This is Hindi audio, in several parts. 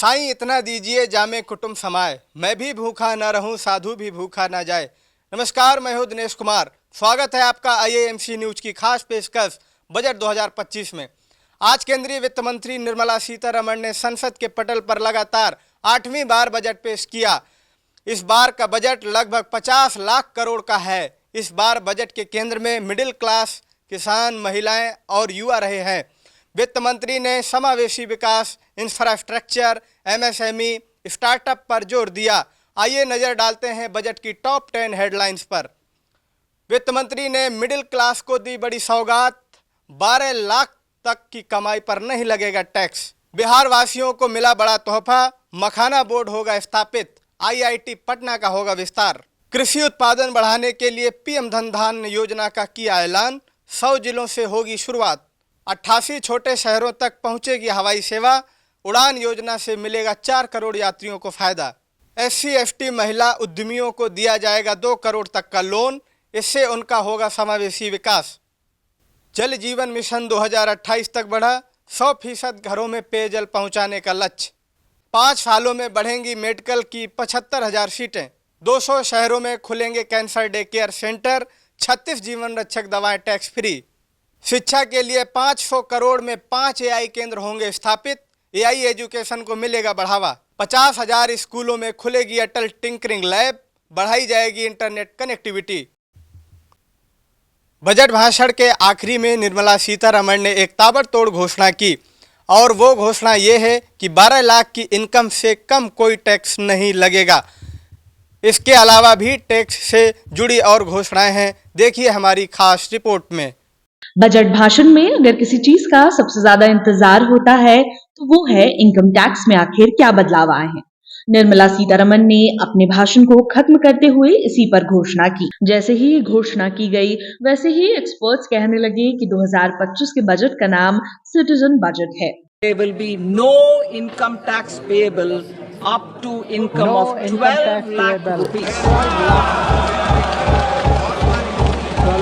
साईं इतना दीजिए जामे कुटुंब समाए, मैं भी भूखा न रहूं साधु भी भूखा न जाए। नमस्कार, मैं हूं दिनेश कुमार। स्वागत है आपका आईएएमसी न्यूज की खास पेशकश बजट 2025 में। आज केंद्रीय वित्त मंत्री निर्मला सीतारमण ने संसद के पटल पर लगातार 8वीं बार बजट पेश किया। इस बार का बजट लगभग 50 लाख करोड़ का है। इस बार बजट के केंद्र में मिडिल क्लास, किसान, महिलाएं और युवा रहे हैं। वित्त मंत्री ने समावेशी विकास, इंफ्रास्ट्रक्चर, एमएसएमई, स्टार्टअप पर जोर दिया। आइए नजर डालते हैं बजट की टॉप 10 हेडलाइंस पर। वित्त मंत्री ने मिडिल क्लास को दी बड़ी सौगात, 12 लाख तक की कमाई पर नहीं लगेगा टैक्स। बिहार वासियों को मिला बड़ा तोहफा, मखाना बोर्ड होगा स्थापित, आईआईटी पटना का होगा विस्तार। कृषि उत्पादन बढ़ाने के लिए पीएम धन धान्य योजना का किया ऐलान, 100 जिलों से होगी शुरुआत। 88 छोटे शहरों तक पहुंचेगी हवाई सेवा। उड़ान योजना से मिलेगा 4 करोड़ यात्रियों को फायदा। SC/ST महिला उद्यमियों को दिया जाएगा 2 करोड़ तक का लोन, इससे उनका होगा समावेशी विकास। जल जीवन मिशन 2028 तक बढ़ा, 100% घरों में पेयजल पहुंचाने का लक्ष्य। 5 सालों में बढ़ेंगी मेडिकल की 75,000 सीटें। 200 शहरों में खुलेंगे कैंसर डे केयर सेंटर, 36 जीवन रक्षक दवाएं टैक्स फ्री। शिक्षा के लिए 500 करोड़ में 5 AI केंद्र होंगे स्थापित, AI एजुकेशन को मिलेगा बढ़ावा। 50,000 स्कूलों में खुलेगी अटल टिंकरिंग लैब, बढ़ाई जाएगी इंटरनेट कनेक्टिविटी। बजट भाषण के आखिरी में निर्मला सीतारमण ने एक ताबड़तोड़ घोषणा की, और वो घोषणा ये है कि 12 लाख की इनकम से कम कोई टैक्स नहीं लगेगा। इसके अलावा भी टैक्स से जुड़ी और घोषणाएं हैं, देखिए हमारी खास रिपोर्ट में। बजट भाषण में अगर किसी चीज का सबसे ज्यादा इंतजार होता है तो वो है इनकम टैक्स में आखिर क्या बदलाव आए हैं। निर्मला सीतारमण ने अपने भाषण को खत्म करते हुए इसी पर घोषणा की। जैसे ही घोषणा की गई वैसे ही एक्सपर्ट्स कहने लगे कि 2025 के बजट का नाम सिटीजन बजट है। There will be no income tax payable up to income of 12 lakh rupees.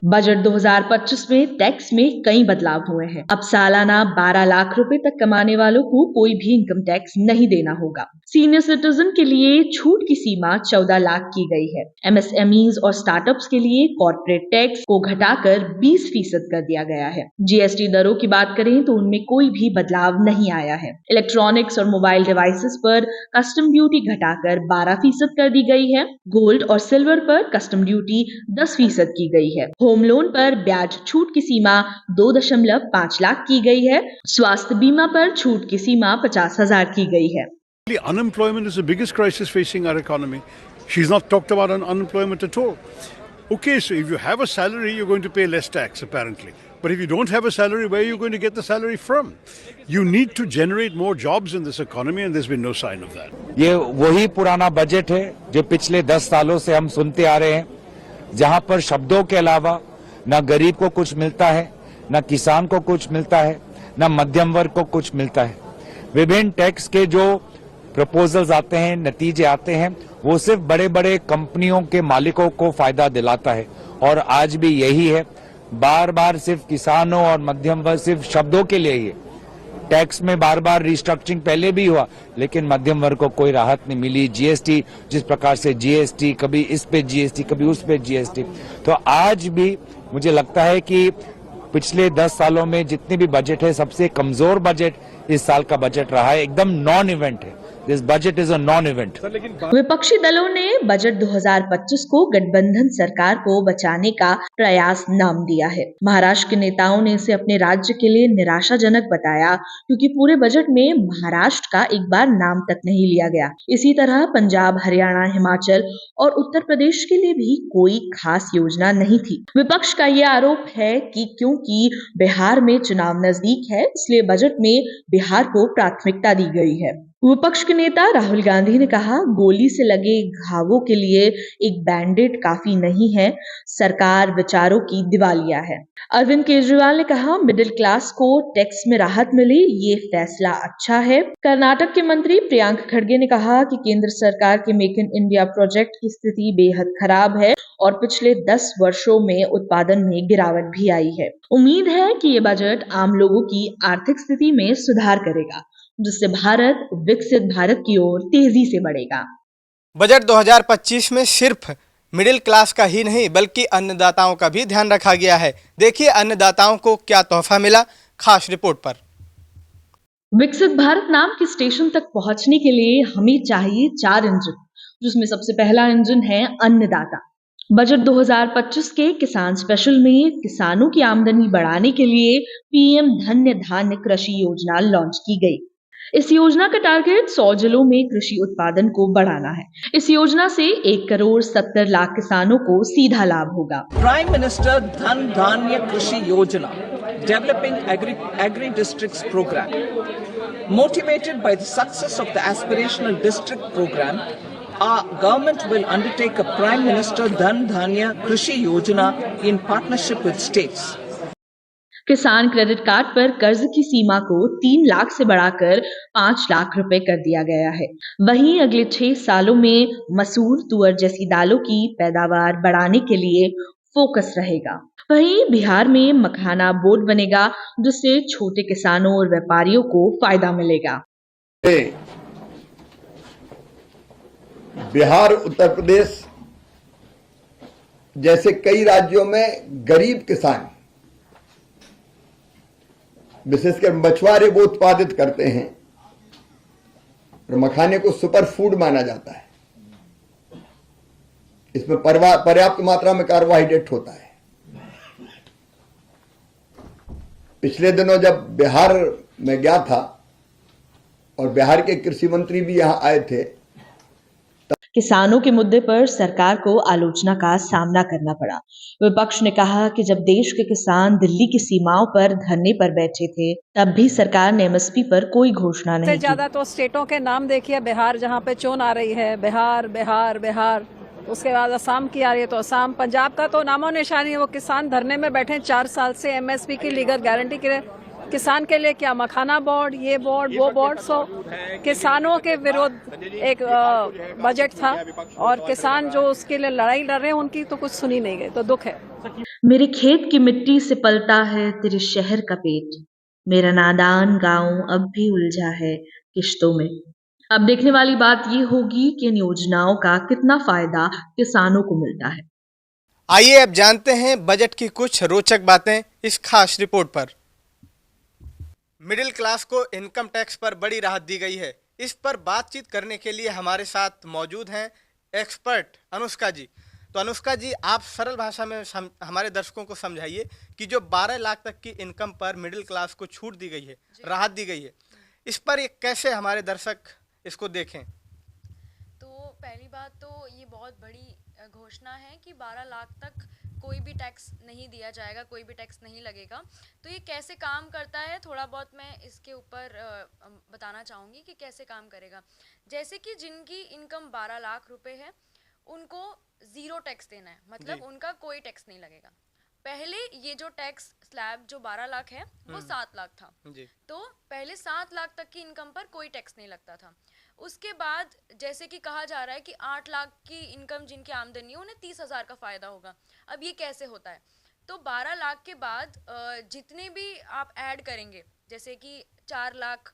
Budget 2025 में टैक्स में कई बदलाव हुए हैं। अब सालाना 12 लाख रुपए तक कमाने वालों को कोई भी इनकम टैक्स नहीं देना होगा। सीनियर सिटीजन के लिए छूट की सीमा 14 लाख की गई है। MSMEs और स्टार्टअप्स के लिए कॉर्पोरेट टैक्स को घटाकर 20% कर दिया गया है। GST दरों की बात करें तो उनमें कोई भी बदलाव नहीं आया है। इलेक्ट्रॉनिक्स और मोबाइल डिवाइसेस पर कस्टम ड्यूटी घटाकर 12% कर दी गई है। गोल्ड और सिल्वर पर कस्टम ड्यूटी 10% की गई है। होम लोन पर ब्याज छूट की सीमा 2.5 लाख की गई है। स्वास्थ्य बीमा पर छूट की सीमा 50,000 की गई है। Unemployment is the biggest crisis facing our economy. She's not talked about unemployment at all. Okay, so if you have a salary, you're going to pay less tax, apparently. But if you don't have a salary, where are you going to get the salary from? You need to generate more jobs in this economy, and there's been no sign of that. ये वही पुराना बजट है जो पिछले 10 सालों से हम सुनते आ रहे हैं, जहां पर शब्दों के अलावा न गरीब को कुछ मिलता है, न किसान को कुछ मिलता है, न मध्यम वर्ग को कुछ मिलता है। विभिन्न टैक्स के जो प्रपोजल्स आते हैं, नतीजे आते हैं, वो सिर्फ बड़े बड़े कंपनियों के मालिकों को फायदा दिलाता है। और आज भी यही है, बार बार सिर्फ किसानों और मध्यम वर्ग सिर्फ शब्दों के लिए ही है। टैक्स में बार बार रिस्ट्रक्चरिंग पहले भी हुआ, लेकिन मध्यम वर्ग को कोई राहत नहीं मिली। GST जिस प्रकार से GST, कभी इस पे GST, कभी उस पे GST। तो आज भी मुझे लगता है कि पिछले 10 सालों में जितने भी बजट है, सबसे कमजोर बजट इस साल का बजट रहा है। एकदम नॉन इवेंट है। This budget is a non event. विपक्षी दलों ने बजट 2025 को गठबंधन सरकार को बचाने का प्रयास नाम दिया है। महाराष्ट्र के नेताओं ने इसे अपने राज्य के लिए निराशाजनक बताया, क्योंकि पूरे बजट में महाराष्ट्र का एक बार नाम तक नहीं लिया गया। इसी तरह पंजाब, हरियाणा, हिमाचल और उत्तर प्रदेश के लिए भी कोई खास योजना नहीं थी। विपक्ष का यह आरोप है कि क्योंकि बिहार में चुनाव नजदीक है, इसलिए बजट में बिहार को प्राथमिकता दी गई है। विपक्ष के नेता राहुल गांधी ने कहा, गोली से लगे घावों के लिए एक बैंडेड काफी नहीं है, सरकार विचारों की दिवालिया है। अरविंद केजरीवाल ने कहा, मिडिल क्लास को टैक्स में राहत मिली, ये फैसला अच्छा है। कर्नाटक के मंत्री प्रियांक खड़गे ने कहा कि केंद्र सरकार के मेक इन इंडिया प्रोजेक्ट की स्थिति बेहद खराब है और पिछले 10 वर्षों में उत्पादन में गिरावट भी आई है। उम्मीद है कि ये बजट आम लोगों की आर्थिक स्थिति में सुधार करेगा। जिससे भारत विकसित भारत की ओर तेजी से बढ़ेगा। बजट 2025 में सिर्फ मिडिल क्लास का ही नहीं बल्कि अन्नदाताओं का भी ध्यान रखा गया है। देखिए अन्नदाताओं को क्या तोहफा मिला, खास रिपोर्ट पर। विकसित भारत नाम के स्टेशन तक पहुंचने के लिए हमें चाहिए 4 इंजन, जिसमें सबसे पहला इंजन है अन्नदाता। बजट 2025 के किसान स्पेशल में किसानों की आमदनी बढ़ाने के लिए पीएम धन्य धान्य कृषि योजना लॉन्च की गई। इस योजना का टारगेट 100 जिलों में कृषि उत्पादन को बढ़ाना है। इस योजना से 1,70,00,000 किसानों को सीधा लाभ होगा। Prime Minister Dhan Dhanya Krishi Yojana, developing agri districts program. Motivated by the success of the aspirational district program, our government will undertake a Prime Minister Dhan Dhanya Krishi Yojana in partnership with states. किसान क्रेडिट कार्ड पर कर्ज की सीमा को 3 लाख से बढ़ाकर 5 लाख रुपए कर दिया गया है। वहीं अगले 6 सालों में मसूर, तुअर जैसी दालों की पैदावार बढ़ाने के लिए फोकस रहेगा। वहीं बिहार में मखाना बोर्ड बनेगा, जिससे छोटे किसानों और व्यापारियों को फायदा मिलेगा। बिहार, उत्तर प्रदेश जैसे कई राज्यों में गरीब किसान विशेषकर मछुआरे वो उत्पादित करते हैं और मखाने को सुपर फूड माना जाता है। इसमें पर्याप्त मात्रा में कार्बोहाइड्रेट होता है। पिछले दिनों जब बिहार में गया था और बिहार के कृषि मंत्री भी यहां आए थे, किसानों के मुद्दे पर सरकार को आलोचना का सामना करना पड़ा। विपक्ष ने कहा कि जब देश के किसान दिल्ली की सीमाओं पर धरने पर बैठे थे, तब भी सरकार ने एमएसपी पर कोई घोषणा नहीं की। ज्यादा तो स्टेटों के नाम देखिए, बिहार जहाँ पे चोन आ रही है, बिहार बिहार बिहार, उसके बाद असम की आ रही है तो असम, पंजाब का तो नामो निशानी है। वो किसान धरने में बैठे 4 साल से एमएसपी की लीगल गारंटी के लिए। किसान के लिए क्या मखाना बोर्ड, ये बोर्ड, वो बोर्ड। सो किसानों के विरोध एक बजट था और किसान जो उसके लिए लड़ाई लड़ रहे हैं उनकी तो कुछ सुनी नहीं गई, तो दुख है। मेरे खेत की मिट्टी से पलता है तेरे शहर का पेट, मेरा नादान गांव अब भी उलझा है किश्तों में। अब देखने वाली बात ये होगी कि इन योजनाओं का कितना फायदा किसानों को मिलता है। आइए अब जानते हैं बजट की कुछ रोचक बातें इस खास रिपोर्ट पर। मिडिल क्लास को इनकम टैक्स पर बड़ी राहत दी गई है। इस पर बातचीत करने के लिए हमारे साथ मौजूद हैं एक्सपर्ट अनुष्का जी। तो अनुष्का जी, आप सरल भाषा में हमारे दर्शकों को समझाइए कि जो 12 लाख तक की इनकम पर मिडिल क्लास को छूट दी गई है, राहत दी गई है, इस पर ये कैसे हमारे दर्शक इसको देखें। तो पहली बात तो ये बहुत बड़ी घोषणा है कि 12 लाख तक कोई भी टैक्स नहीं दिया जाएगा, कोई भी टैक्स नहीं लगेगा। तो ये कैसे काम करता है, थोड़ा बहुत मैं इसके ऊपर बताना चाहूँगी कि कैसे काम करेगा। जैसे कि जिनकी इनकम 12 लाख रुपए है, उनको 0 टैक्स देना है, मतलब उनका कोई टैक्स नहीं लगेगा। पहले ये जो टैक्स स्लैब जो 12 लाख है वो 7 लाख था, तो पहले 7 लाख तक की इनकम पर कोई टैक्स नहीं लगता था। उसके बाद जैसे कि कहा जा रहा है कि 8 लाख की इनकम जिनकी आमदनी है उन्हें 30,000 का फायदा होगा। अब ये कैसे होता है, तो 12 लाख के बाद जितने भी आप ऐड करेंगे, जैसे कि 4 लाख,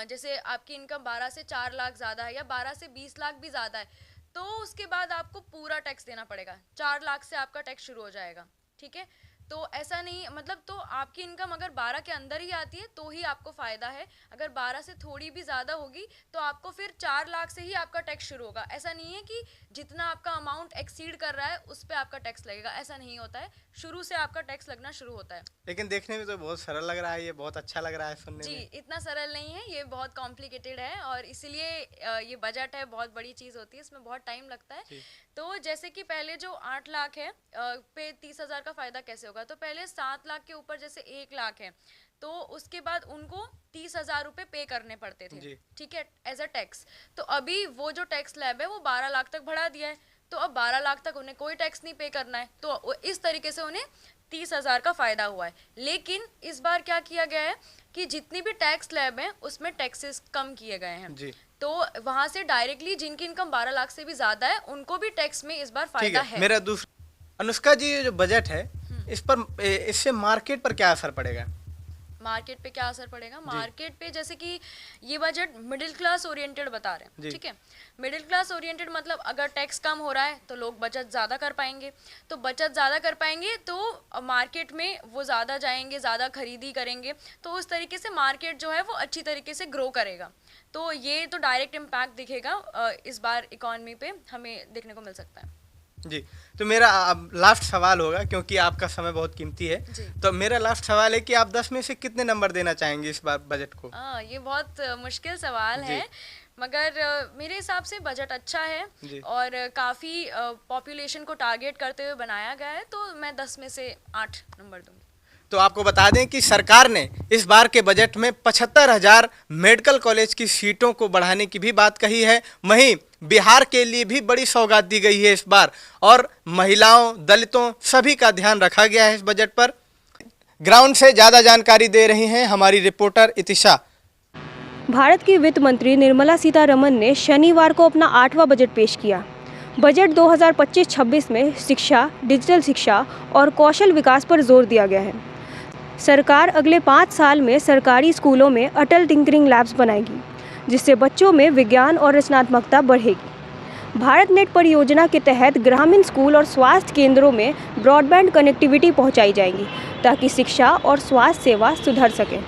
जैसे आपकी इनकम 12 से 4 लाख ज़्यादा है या 12 से 20 लाख भी ज़्यादा है, तो उसके बाद आपको पूरा टैक्स देना पड़ेगा। 4 लाख से आपका टैक्स शुरू हो जाएगा, ठीक है। तो ऐसा नहीं, मतलब तो आपकी इनकम अगर 12 के अंदर ही आती है तो ही आपको फ़ायदा है। अगर 12 से थोड़ी भी ज़्यादा होगी तो आपको फिर 4 लाख से ही आपका टैक्स शुरू होगा। ऐसा नहीं है कि जितना आपका अमाउंट एक्सीड कर रहा है उस पर आपका टैक्स लगेगा, ऐसा नहीं होता है। शुरू से आपका टैक्स लगना शुरू होता है। लेकिन देखने में तो बहुत सरल लग रहा है, ये बहुत अच्छा लग रहा है सुनने जी, में। इतना सरल नहीं है, ये बहुत कॉम्प्लिकेटेड है और इसीलिए ये बजट है, बहुत बड़ी चीज़ होती है, इसमें बहुत टाइम लगता है। तो जैसे कि पहले जो 8 लाख है पे 30,000 का फ़ायदा कैसे होगा, तो पहले 7 लाख के ऊपर जैसे 1 लाख है तो उसके बाद उनको 30,000 रुपये पे करने पड़ते थे, ठीक है, एज अ टैक्स। तो अभी वो जो टैक्स स्लैब है वो 12 लाख तक बढ़ा दिया है, तो अब 12 लाख तक उन्हें कोई टैक्स नहीं पे करना है। तो इस तरीके से उन्हें 30,000 का फ़ायदा हुआ है। लेकिन इस बार क्या किया गया है कि जितनी भी टैक्स स्लैब हैं उसमें टैक्सेस कम किए गए हैं, तो वहाँ से डायरेक्टली जिनकी इनकम 12 लाख से भी ज़्यादा है उनको भी टैक्स में इस बार फ़ायदा है। मेरा दूसरा, अनुष्का जी, जो बजट है इस पर, इससे मार्केट पर क्या असर पड़ेगा? मार्केट पे क्या असर पड़ेगा? मार्केट पे जैसे कि ये बजट मिडिल क्लास ओरिएंटेड बता रहे हैं, ठीक है। मिडिल क्लास ओरिएंटेड मतलब अगर टैक्स कम हो रहा है तो लोग बचत ज़्यादा कर पाएंगे, तो बचत ज़्यादा कर पाएंगे तो मार्केट में वो ज़्यादा जाएंगे, ज़्यादा खरीदी करेंगे, तो उस तरीके से मार्केट जो है वो अच्छी तरीके से ग्रो करेगा। तो ये तो डायरेक्ट इम्पैक्ट दिखेगा इस बार इकॉनमी पे हमें देखने को मिल सकता है। जी, तो मेरा अब लास्ट सवाल होगा क्योंकि आपका समय बहुत कीमती है। तो मेरा लास्ट सवाल है कि आप 10 में से कितने नंबर देना चाहेंगे इस बार बजट को? ये बहुत मुश्किल सवाल है, मगर मेरे हिसाब से बजट अच्छा है और काफ़ी पॉपुलेशन को टारगेट करते हुए बनाया गया है, तो मैं 10 में से 8 नंबर दूंगी। तो आपको बता दें कि सरकार ने इस बार के बजट में 75,000 मेडिकल कॉलेज की सीटों को बढ़ाने की भी बात कही है। वहीं बिहार के लिए भी बड़ी सौगात दी गई है इस बार, और महिलाओं, दलितों सभी का ध्यान रखा गया है इस बजट पर। ग्राउंड से ज़्यादा जानकारी दे रही हैं हमारी रिपोर्टर इतिशा। भारत की वित्त मंत्री निर्मला सीतारमण ने शनिवार को अपना 8वां बजट पेश किया। बजट 2025-26 में शिक्षा, डिजिटल शिक्षा और कौशल विकास पर जोर दिया गया है। सरकार अगले 5 साल में सरकारी स्कूलों में अटल टिंकरिंग लैब्स बनाएगी, जिससे बच्चों में विज्ञान और रचनात्मकता बढ़ेगी। भारत नेट परियोजना के तहत ग्रामीण स्कूल और स्वास्थ्य केंद्रों में ब्रॉडबैंड कनेक्टिविटी पहुंचाई जाएगी, ताकि शिक्षा और स्वास्थ्य सेवा सुधर सके।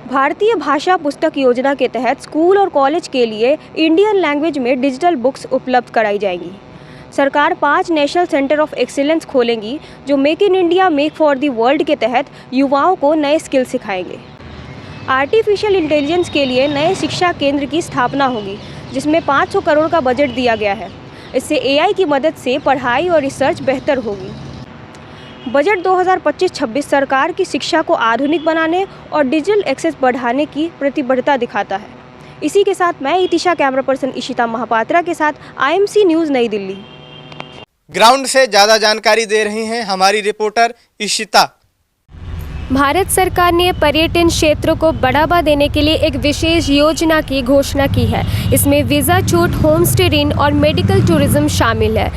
भारतीय भाषा पुस्तक योजना के तहत स्कूल और कॉलेज के लिए इंडियन लैंग्वेज में डिजिटल बुक्स उपलब्ध कराई जाएंगी। सरकार 5 नेशनल सेंटर ऑफ एक्सीलेंस खोलेंगी, जो make in India make for the world के तहत युवाओं को नए स्किल सिखाएंगे। आर्टिफिशियल इंटेलिजेंस के लिए नए शिक्षा केंद्र की स्थापना होगी, जिसमें 500 करोड़ का बजट दिया गया है। इससे AI की मदद से पढ़ाई और रिसर्च बेहतर होगी। बजट 2025-26 सरकार की शिक्षा को आधुनिक बनाने और डिजिटल एक्सेस बढ़ाने की प्रतिबद्धता दिखाता है। इसी के साथ मैं इतिशा, कैमरा पर्सन इशिता महापात्रा के साथ IMC न्यूज़ नई दिल्ली। ग्राउंड से ज़्यादा जानकारी दे रही हैं हमारी रिपोर्टर इशिता। भारत सरकार ने पर्यटन क्षेत्र को बढ़ावा देने के लिए एक विशेष योजना की घोषणा की है। इसमें वीज़ा छूट, होम स्टे ऋण और मेडिकल टूरिज्म शामिल है।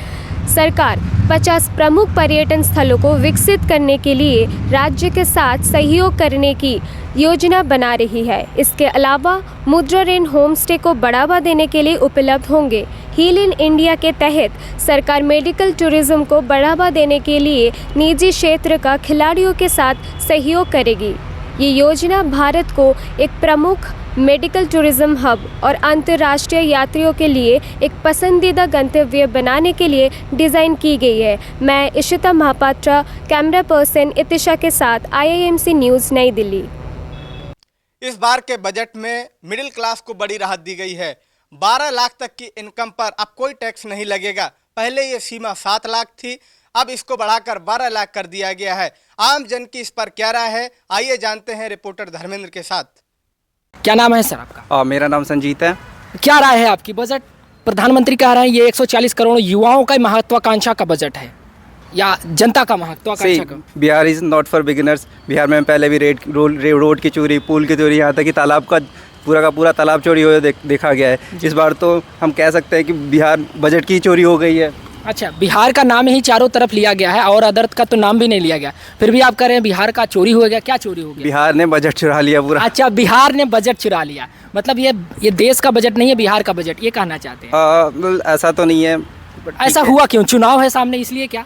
सरकार 50 प्रमुख पर्यटन स्थलों को विकसित करने के लिए राज्य के साथ सहयोग करने की योजना बना रही है। इसके अलावा मुद्रा ऋण होम स्टे को बढ़ावा देने के लिए उपलब्ध होंगे। हील इन इंडिया के तहत सरकार मेडिकल टूरिज्म को बढ़ावा देने के लिए निजी क्षेत्र का खिलाड़ियों के साथ सहयोग करेगी। ये योजना भारत को एक प्रमुख मेडिकल टूरिज्म हब और अंतर्राष्ट्रीय यात्रियों के लिए एक पसंदीदा गंतव्य बनाने के लिए डिज़ाइन की गई है। मैं इशिता महापात्रा, कैमरा पर्सन इतिशा के साथ IIMC न्यूज़ नई दिल्ली। इस बार के बजट में मिडिल क्लास को बड़ी राहत दी गई है। 12 लाख तक की इनकम पर अब कोई टैक्स नहीं लगेगा। पहले ये सीमा 7 लाख थी, अब इसको बढ़ाकर 12 लाख कर दिया गया है। आम जन की इस पर क्या राय है, आइए जानते हैं रिपोर्टर धर्मेंद्र के साथ। क्या नाम है सर आपका? मेरा नाम संजीत है। क्या राय है आपकी? बजट प्रधानमंत्री कह रहे हैं ये 140 करोड़ युवाओं का महत्वाकांक्षा का बजट है या जनता का महत्वाकांक्षा का? Bihar is not for beginners. Bihar में पहले भी रोड की चोरी, पुल की चोरी, यहाँ तक कि तालाब का पूरा तालाब चोरी हुए देखा गया है। इस बार तो हम कह सकते हैं कि बिहार बजट की चोरी हो गई है। अच्छा, बिहार का नाम ही चारों तरफ लिया गया है और अदर का तो नाम भी नहीं लिया गया, फिर भी आप कह रहे हैं बिहार का चोरी हो गया। क्या चोरी हो गया? बिहार ने बजट चुरा लिया पूरा। अच्छा, बिहार ने बजट चुरा लिया, मतलब ये देश का बजट नहीं है, बिहार का बजट, ये कहना चाहते हैं? ऐसा तो नहीं है। ऐसा हुआ क्यों? चुनाव है सामने इसलिए क्या?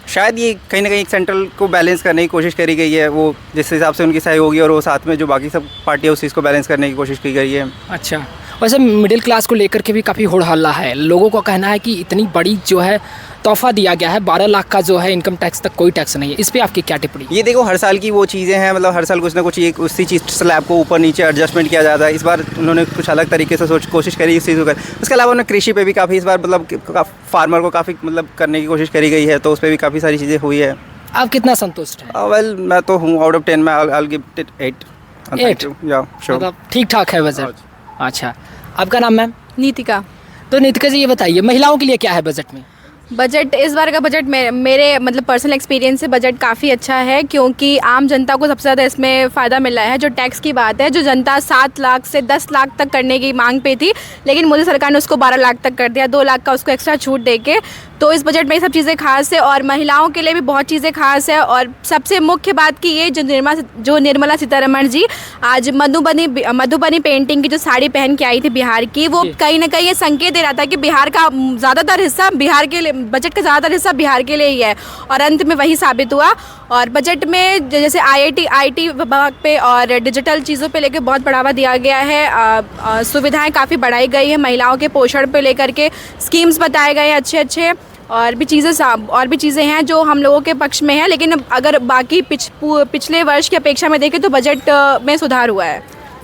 शायद ये कहीं ना कहीं सेंट्रल को बैलेंस करने की कोशिश करी गई है, वो जिस हिसाब से उनकी सहयोगी और वो साथ में जो बाकी सब पार्टी है उस चीज़ को बैलेंस करने की कोशिश की गई है। अच्छा, वैसे मिडिल क्लास को लेकर के भी काफ़ी होड़ हल्ला है। लोगों का कहना है कि इतनी बड़ी जो है तोहफा दिया गया है, 12 लाख का जो है इनकम टैक्स तक कोई टैक्स नहीं है। इस पे आपकी क्या टिप्पणी? ये देखो, हर साल की वो चीज़ें हैं, मतलब हर साल कुछ ना कुछ एक उसी चीज़ स्लैब को ऊपर नीचे एडजस्टमेंट किया जाता है। इस बार उन्होंने कुछ अलग तरीके से कोशिश करी इस चीज़ को कर। उसके अलावा उन्होंने कृषि पे भी काफ़ी इस बार मतलब फार्मर को काफ़ी मतलब करने की कोशिश करी गई है, तो उस पर भी काफ़ी सारी चीज़ें हुई है। आप कितना संतुष्ट हैं? वेल, मैं तो हूँ आउट ऑफ 10 में I'll give it 8. या श्योर, ठीक ठाक है बजट। अच्छा, आपका नाम मैम? नीतिका। तो नीतिका जी, ये बताइए महिलाओं के लिए क्या है बजट में? बजट, इस बार का बजट मेरे मतलब पर्सनल एक्सपीरियंस से बजट काफ़ी अच्छा है, क्योंकि आम जनता को सबसे ज़्यादा इसमें फ़ायदा मिला है। जो टैक्स की बात है, जो जनता 7 लाख से 10 लाख तक करने की मांग पे थी, लेकिन मोदी सरकार ने उसको 12 लाख तक कर दिया। 2 लाख का उसको एक्स्ट्रा छूट देके तो इस बजट में ये सब चीज़ें खास है और महिलाओं के लिए भी बहुत चीज़ें खास है। और सबसे मुख्य बात की ये जो निर्मला सीतारमण जी आज मधुबनी पेंटिंग की जो साड़ी पहन के आई थी बिहार की, वो कहीं ना कहीं ये संकेत दे रहा था कि बिहार का ज़्यादातर हिस्सा बिहार के लिए, बजट का ज़्यादातर हिस्सा बिहार के लिए ही है और अंत में वही साबित हुआ। और बजट में जैसे आईटी विभाग पे और डिजिटल चीज़ों पे लेके बहुत बढ़ावा दिया गया है, सुविधाएं काफ़ी बढ़ाई गई है, महिलाओं के पोषण पे लेकर के स्कीम्स बताए गए हैं अच्छे और भी चीज़ें हैं जो हम लोगों के पक्ष में है। लेकिन अगर बाकी पिछले वर्ष की अपेक्षा में देखें तो बजट में सुधार हुआ है।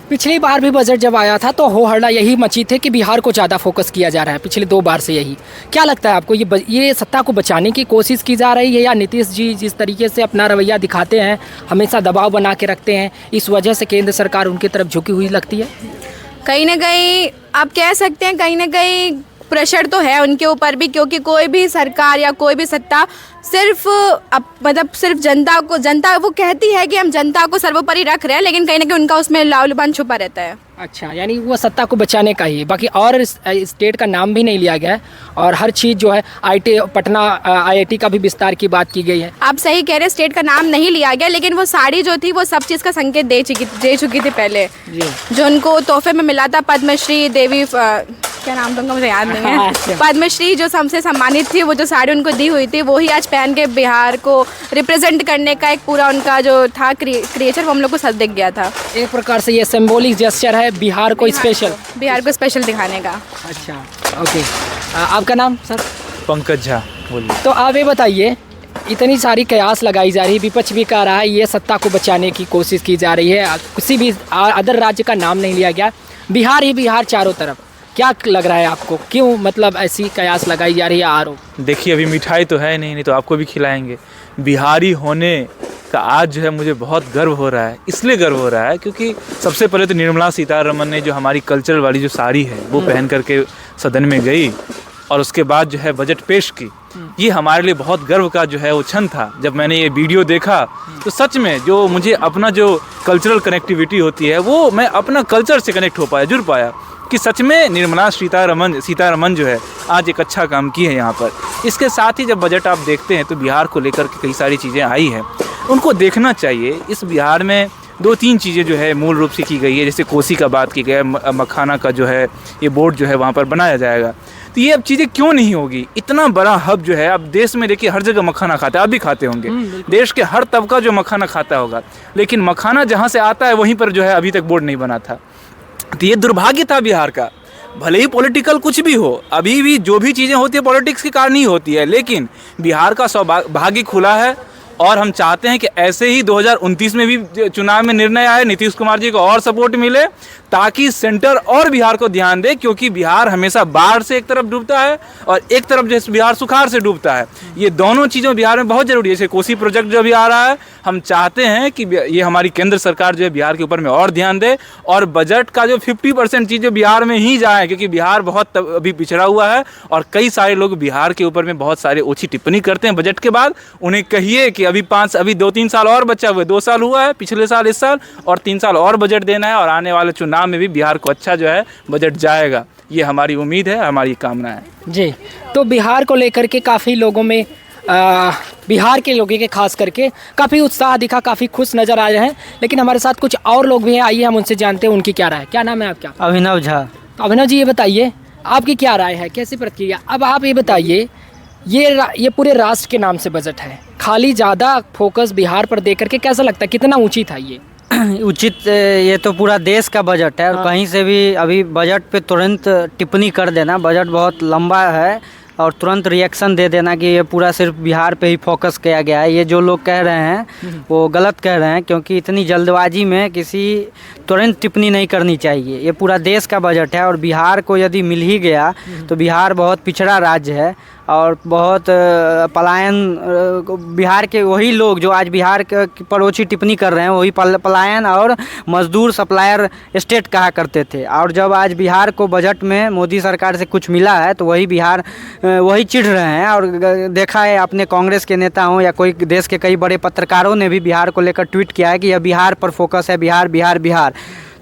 पिछली बार भी बजट जब आया था तो हो हल्ला यही मची थी कि बिहार को ज़्यादा फोकस किया जा रहा है, पिछले 2 बार से यही। क्या लगता है आपको, ये सत्ता को बचाने की कोशिश की जा रही है या नीतीश जी जिस तरीके से अपना रवैया दिखाते हैं, हमेशा दबाव बना के रखते हैं, इस वजह से केंद्र सरकार उनकी तरफ झुकी हुई लगती है? कहीं ना कहीं आप कह सकते हैं, कहीं ना कहीं प्रेशर तो है उनके ऊपर भी, क्योंकि कोई भी सरकार या कोई भी सत्ता सिर्फ जनता वो कहती है कि हम जनता को सर्वोपरि रख रहे हैं, लेकिन कहीं ना कहीं उनका उसमें लालूपन छुपा रहता है। अच्छा, यानी वो सत्ता को बचाने का ही, बाकी और स्टेट का नाम भी नहीं लिया गया है और हर चीज़ जो है पटना IIT का भी विस्तार की बात की गई है। आप सही कह रहे हैं, स्टेट का नाम नहीं लिया गया, लेकिन वो साड़ी जो थी वो सब चीज़ का संकेत दे चुकी थी पहले जी। जो उनको तोहफे में मिला था, पद्मश्री देवी क्या नाम तुमको मुझे याद नहीं है, पद्मश्री जो सबसे सम्मानित थी, वो जो साड़ी उनको दी हुई थी वही आज पहन के बिहार को रिप्रेजेंट करने का एक पूरा उनका जो था क्रिएचर वो हम लोग को सब दिख गया था। एक प्रकार से ये सिंबॉलिक जेस्चर है बिहार को स्पेशल दिखाने का। अच्छा, ओके। आपका नाम सर? पंकज झा। बोलिए। तो आप ये बताइए, इतनी सारी कयास लगाई जा रही है, विपक्ष भी कह रहा है ये सत्ता को बचाने की कोशिश की जा रही है, किसी भी अदर राज्य का नाम नहीं लिया गया, बिहार ही बिहार चारों तरफ। क्या लग रहा है आपको, क्यों मतलब ऐसी कयास लगाई जा रही है, आरोप? देखिए, अभी मिठाई तो है नहीं तो आपको भी खिलाएंगे। बिहारी होने का आज जो है मुझे बहुत गर्व हो रहा है। इसलिए गर्व हो रहा है क्योंकि सबसे पहले तो निर्मला सीतारमण ने जो हमारी कल्चरल वाली जो साड़ी है वो पहन करके सदन में गई और उसके बाद जो है बजट पेश की। ये हमारे लिए बहुत गर्व का जो है वो क्षण था। जब मैंने ये वीडियो देखा तो सच में जो मुझे अपना जो कल्चरल कनेक्टिविटी होती है वो मैं अपना कल्चर से कनेक्ट हो पाया, जुड़ पाया कि सच में निर्मला सीतारमण जो है आज एक अच्छा काम की है यहाँ पर। इसके साथ ही जब बजट आप देखते हैं तो बिहार को लेकर के कई सारी चीज़ें आई हैं, उनको देखना चाहिए। इस बिहार में 2-3 चीज़ें जो है मूल रूप से की गई है, जैसे कोसी का बात की गई है, मखाना का जो है ये बोर्ड जो है वहाँ पर बनाया जाएगा। तो ये अब चीज़ें क्यों नहीं होगी? इतना बड़ा हब जो है, अब देश में देखिए हर जगह मखाना खाता है, आप भी खाते होंगे, देश के हर तबका जो मखाना खाता होगा, लेकिन मखाना जहाँ से आता है वहीं पर जो है अभी तक बोर्ड नहीं बना था। तो ये दुर्भाग्य था बिहार का। भले ही पॉलिटिकल कुछ भी हो, अभी भी जो भी चीज़ें होती है पॉलिटिक्स के कारण ही होती है, लेकिन बिहार का सौभाग्य खुला है और हम चाहते हैं कि ऐसे ही 2029 में भी चुनाव में निर्णय आए, नीतीश कुमार जी को और सपोर्ट मिले ताकि सेंटर और बिहार को ध्यान दे, क्योंकि बिहार हमेशा बाढ़ से एक तरफ डूबता है और एक तरफ जैसे बिहार सुखाड़ से डूबता है। ये दोनों चीज़ों बिहार में बहुत ज़रूरी है। जैसे कोसी प्रोजेक्ट जो भी आ रहा है, हम चाहते हैं कि ये हमारी केंद्र सरकार जो है बिहार के ऊपर में और ध्यान दे और बजट का जो 50% चीज़ें बिहार में ही जाए, क्योंकि बिहार बहुत अभी पिछड़ा हुआ है और कई सारे लोग बिहार के ऊपर में बहुत सारे ओछी टिप्पणी करते हैं बजट के बाद। उन्हें कहिए कि अभी 2-3 साल और बचा हुआ है, 2 साल हुआ है, पिछले साल, इस साल और 3 साल और बजट देना है और आने वाले चुनाव में भी बिहार को अच्छा जो है बजट जाएगा। ये हमारी उम्मीद है, हमारी कामना है जी। तो बिहार को लेकर के काफ़ी लोगों में बिहार के लोगों के खास करके काफ़ी उत्साह दिखा, काफ़ी खुश नज़र आ रहे हैं, लेकिन हमारे साथ कुछ और लोग भी हैं, आइए हम उनसे जानते हैं उनकी क्या राय है। क्या नाम है आपका? अभिनव झा। तो अभिनव जी, ये बताइए आपकी क्या राय है, कैसी प्रतिक्रिया? अब आप ये बताइए, ये पूरे राष्ट्र के नाम से बजट है, खाली ज़्यादा फोकस बिहार पर देकर के कैसा लगता है, कितना उचित है ये? उचित, ये तो पूरा देश का बजट है और कहीं से भी अभी बजट पे तुरंत टिप्पणी कर देना, बजट बहुत लंबा है और तुरंत रिएक्शन दे देना कि ये पूरा सिर्फ बिहार पे ही फोकस किया गया है, ये जो लोग कह रहे हैं वो गलत कह रहे हैं, क्योंकि इतनी जल्दबाजी में किसी तुरंत टिप्पणी नहीं करनी चाहिए। ये पूरा देश का बजट है और बिहार को यदि मिल ही गया तो बिहार बहुत पिछड़ा राज्य है और बहुत पलायन, बिहार के वही लोग जो आज बिहार पर ओछी टिप्पणी कर रहे हैं वही पलायन और मजदूर सप्लायर स्टेट कहा करते थे। और जब आज बिहार को बजट में मोदी सरकार से कुछ मिला है तो वही चिढ़ रहे हैं। और देखा है अपने कांग्रेस के नेता हों या कोई देश के कई बड़े पत्रकारों ने भी बिहार को लेकर ट्वीट किया है कि यह बिहार पर फोकस है, बिहार बिहार बिहार।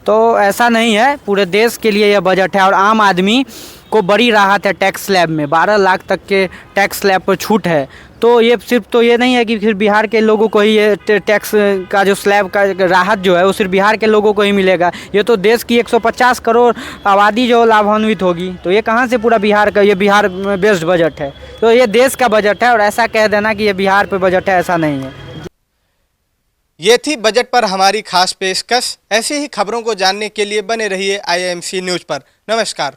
तो ऐसा नहीं है, पूरे देश के लिए यह बजट है और आम आदमी को बड़ी राहत है टैक्स स्लैब में, 12 लाख तक के टैक्स स्लैब पर छूट है। तो ये सिर्फ तो ये नहीं है कि फिर बिहार के लोगों को ही ये टैक्स का जो स्लैब का राहत जो है वो सिर्फ बिहार के लोगों को ही मिलेगा, ये तो देश की 150 करोड़ आबादी जो लाभान्वित होगी। तो ये कहाँ से पूरा बिहार का, ये बिहार बेस्ड बजट है, तो ये देश का बजट है। और ऐसा कह देना कि ये बिहार पे बजट है, ऐसा नहीं है। ये थी बजट पर हमारी खास पेशकश। ऐसी ही खबरों को जानने के लिए बने रहिए IAMC न्यूज़ पर। नमस्कार।